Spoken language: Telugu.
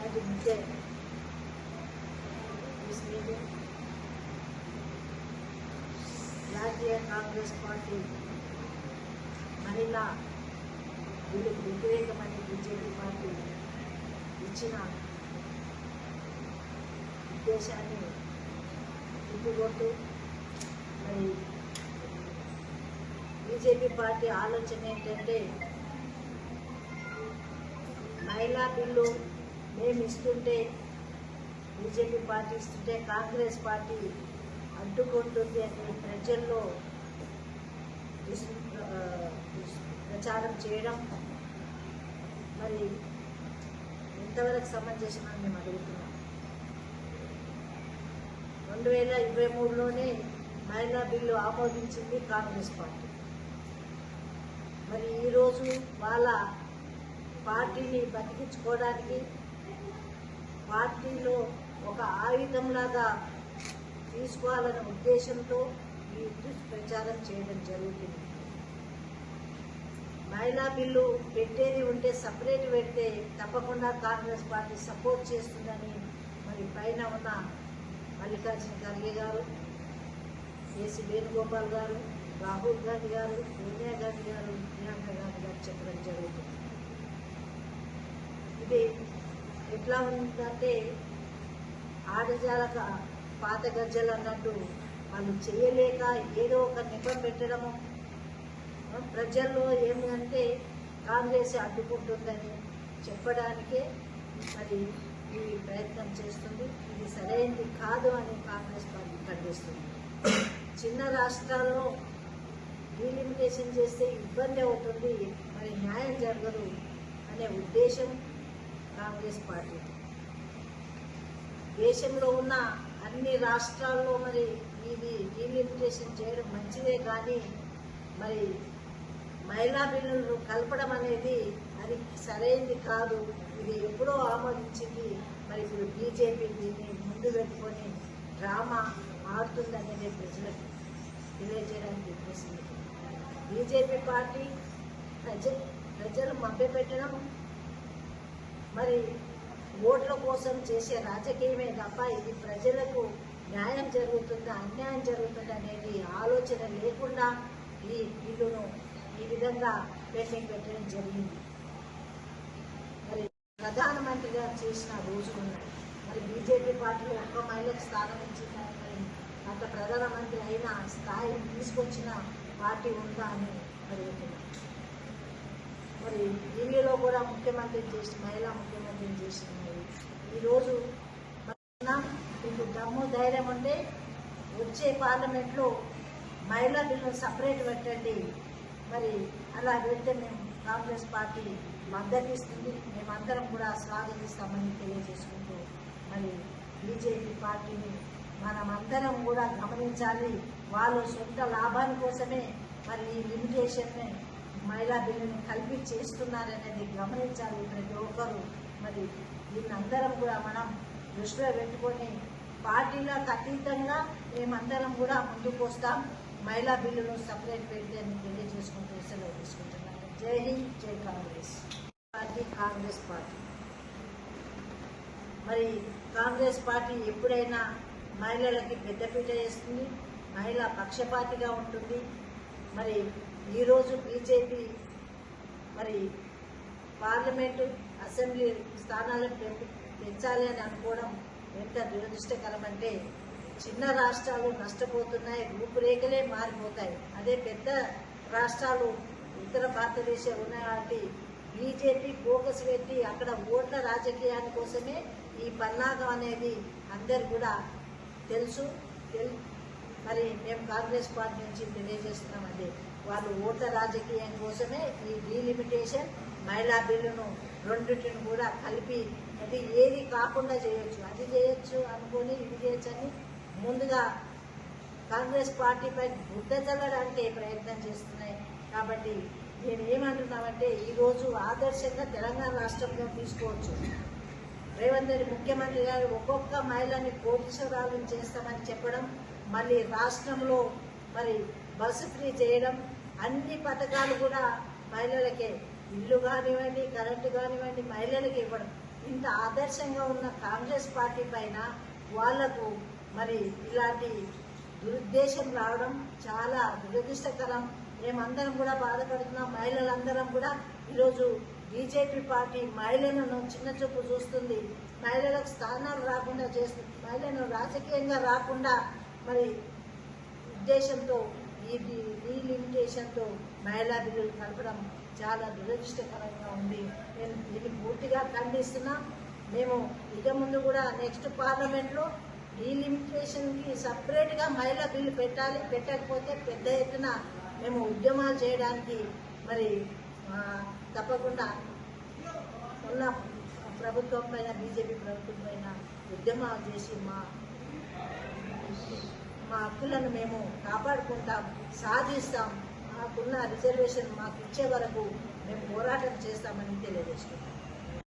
మొదటి ముద్దే జాతీయ కాంగ్రెస్ పార్టీ మహిళా వీళ్ళకి వ్యతిరేకమైన బీజేపీ పార్టీ ఇచ్చిన ఉద్దేశాన్ని తిప్పుకొట్టు మరి బీజేపీ పార్టీ ఆలోచన ఏంటంటే మహిళా బిల్లు మేము ఇస్తుంటే బీజేపీ పార్టీ ఇస్తుంటే కాంగ్రెస్ పార్టీ అడ్డుకుంటుంది అని ప్రజల్లో ప్రచారం చేయడం మరి ఎంతవరకు సమంజసమని మేము అడుగుతున్నాం. 2023లోనే మహిళా బిల్లు ఆమోదించింది కాంగ్రెస్ పార్టీ. మరి ఈరోజు వాళ్ళ పార్టీని బతికించుకోవడానికి పార్టీలో ఒక ఆయుధంలాగా తీసుకోవాలనే ఉద్దేశంతో ఈ ప్రచారం చేయడం జరుగుతుంది. మహిళా బిల్లు పెట్టేది ఉంటే సపరేట్ పెడితే తప్పకుండా కాంగ్రెస్ పార్టీ సపోర్ట్ చేస్తుందని మరి పైన ఉన్న మల్లికార్జున ఖర్గే గారు, కేసీ వేణుగోపాల్ గారు, రాహుల్ గాంధీ గారు, సోనియా గాంధీ గారు, ప్రియాంక గాంధీ గారు చెప్పడం జరుగుతుంది. ఇది ఎట్లా ఉందంటే ఆడజాలక పాత గజ్జలు అన్నట్టు వాళ్ళు చేయలేక ఏదో ఒక నెపం పెట్టడము, ప్రజల్లో ఏమిటంటే కాంగ్రెస్ అడ్డుకుంటుందని చెప్పడానికే మరి ఈ ప్రయత్నం చేస్తుంది. ఇది సరైనది కాదు అని కాంగ్రెస్ పార్టీ ఖండిస్తుంది. చిన్న రాష్ట్రాల్లో డీలిమిటేషన్ చేస్తే ఇబ్బంది అవుతుంది, మరి న్యాయం జరగదు అనే ఉద్దేశం కాంగ్రెస్ పార్టీ. దేశంలో ఉన్న అన్ని రాష్ట్రాల్లో మరి ఇది డీలిమిటేషన్ చేయడం మంచిదే, కానీ మరి మహిళా బిల్లులు కలపడం అనేది అది సరైనది కాదు. ఇది ఎప్పుడో ఆమోదించింది, మరి ఇప్పుడు బీజేపీ దీన్ని ముందు పెట్టుకొని డ్రామా ఆడుతుందనేది ప్రజలకు తెలియజేయడానికి ఉద్దేశించింది. బీజేపీ పార్టీ ప్రజలు మభ్యపెట్టడం మరి ఓట్ల కోసం చేసే రాజకీయమే తప్ప ఇది ప్రజలకు న్యాయం జరుగుతుందా అన్యాయం జరుగుతుందా అనేది ఆలోచన లేకుండా ఈ బిల్లును ఈ విధంగా పెండింగ్ పెట్టడం జరిగింది. మరి ప్రధానమంత్రిగా చేసిన రోజులు ఉన్నాయి. మరి బీజేపీ పార్టీలో ఒక్క మహిళకు స్థానం ఇచ్చింది, మరి అంత ప్రధానమంత్రి అయిన స్థాయిని తీసుకొచ్చిన పార్టీ ఉందా అని అడుగుతున్నాం. మరి ఢిల్లీలో కూడా ముఖ్యమంత్రిని చేసి మహిళా ముఖ్యమంత్రిని చేసింది. ఈరోజు మీకు దమ్ము ధైర్యం ఉంటే వచ్చే పార్లమెంట్లో మహిళా బిల్లు సపరేట్ పెట్టండి. మరి అలా పెడితే మేము కాంగ్రెస్ పార్టీ మద్దతు ఇస్తుంది, మేమందరం కూడా స్వాగతిస్తామని తెలియజేసుకుంటూ మరి బీజేపీ పార్టీని మనమందరం కూడా గమనించాలి. వాళ్ళు సొంత లాభాల కోసమే మరి ఈ లిమిటేషన్ని మహిళా బిల్లుని కలిపి చేస్తున్నారనేది గమనించాలి ప్రతి ఒక్కరు. మరి దీన్ని అందరం కూడా మనం దృష్టిలో పెట్టుకొని పార్టీలకు అతీతంగా మేమందరం కూడా ముందుకు వస్తాం. మహిళా బిల్లును సపరేట్ పెడితే అని తెలియజేసుకుంటూ సెలవు తీసుకుంటున్నాను. జై హింద్, జై కాంగ్రెస్ పార్టీ. కాంగ్రెస్ పార్టీ మరి కాంగ్రెస్ పార్టీ ఎప్పుడైనా మహిళలకి పెద్దపీట వేస్తుంది, మహిళా పక్షపాతిగా ఉంటుంది. మరి ఈరోజు బీజేపీ మరి పార్లమెంటు అసెంబ్లీ స్థానాలను పెంచాలి అని అనుకోవడం ఎంత దురదృష్టకరం అంటే చిన్న రాష్ట్రాలు నష్టపోతున్నాయి, రూపురేఖలే మారిపోతాయి. అదే పెద్ద రాష్ట్రాలు ఉత్తర భారతదేశం ఉన్న వాటి బీజేపీ ఫోకస్ పెట్టి అక్కడ ఓట్ల రాజకీయాని కోసమే ఈ పన్నాగం అనేది అందరు కూడా తెలుసు. మరి మేము కాంగ్రెస్ పార్టీ నుంచి తెలియజేస్తున్నామండి, వాళ్ళు ఓట్ల రాజకీయం కోసమే ఈ డీలిమిటేషన్ మహిళా బిల్లును రెండింటిని కూడా కలిపి అది ఏది కాకుండా చేయొచ్చు, అది చేయొచ్చు అనుకొని ఇది చేయొచ్చు అని ముందుగా కాంగ్రెస్ పార్టీపై బుద్ధ చల్లడానికి ప్రయత్నం చేస్తున్నాయి. కాబట్టి నేను ఏమంటున్నామంటే ఈరోజు ఆదర్శంగా తెలంగాణ రాష్ట్రంలో తీసుకోవచ్చు. రేవంత్ రెడ్డి ముఖ్యమంత్రి గారు ఒక్కొక్క మహిళని కోటీశ్వరాలను చేస్తామని చెప్పడం, మళ్ళీ రాష్ట్రంలో మరి బస్సు ఫ్రీ చేయడం, అన్ని పథకాలు కూడా మహిళలకే, ఇల్లు కానివ్వండి, కరెంటు కానివ్వండి, మహిళలకు ఇవ్వడం. ఇంత ఆదర్శంగా ఉన్న కాంగ్రెస్ పార్టీ పైన వాళ్లకు మరి ఇలాంటి దురుద్దేశం రావడం చాలా దురదృష్టకరం. మేమందరం కూడా బాధపడుతున్నాం. మహిళలందరం కూడా ఈరోజు బీజేపీ పార్టీ మహిళలను చిన్న చూపు చూస్తుంది, మహిళలకు స్థానాలు రాకుండా చేస్తుంది, మహిళలను రాజకీయంగా రాకుండా మరి ఉద్దేశంతో ఈ డీలిమిటేషన్తో మహిళా బిల్లులు కలపడం చాలా దురదృష్టకరంగా ఉంది. నేను దీన్ని పూర్తిగా ఖండిస్తున్నాం. మేము ఇక ముందు కూడా నెక్స్ట్ పార్లమెంట్లో డీలిమిటేషన్కి సపరేట్గా మహిళా బిల్లు పెట్టాలి. పెట్టకపోతే పెద్ద ఎత్తున మేము ఉద్యమాలు చేయడానికి మరి తప్పకుండా ఉన్న ప్రభుత్వం పైన, బీజేపీ ప్రభుత్వం పైన ఉద్యమాలు చేసి మా హక్కులను మేము కాపాడుకుంటాం, సాధిస్తాం. మాకున్న రిజర్వేషన్ మాకు ఇచ్చే వరకు మేము పోరాటం చేస్తామని తెలియజేస్తున్నాం.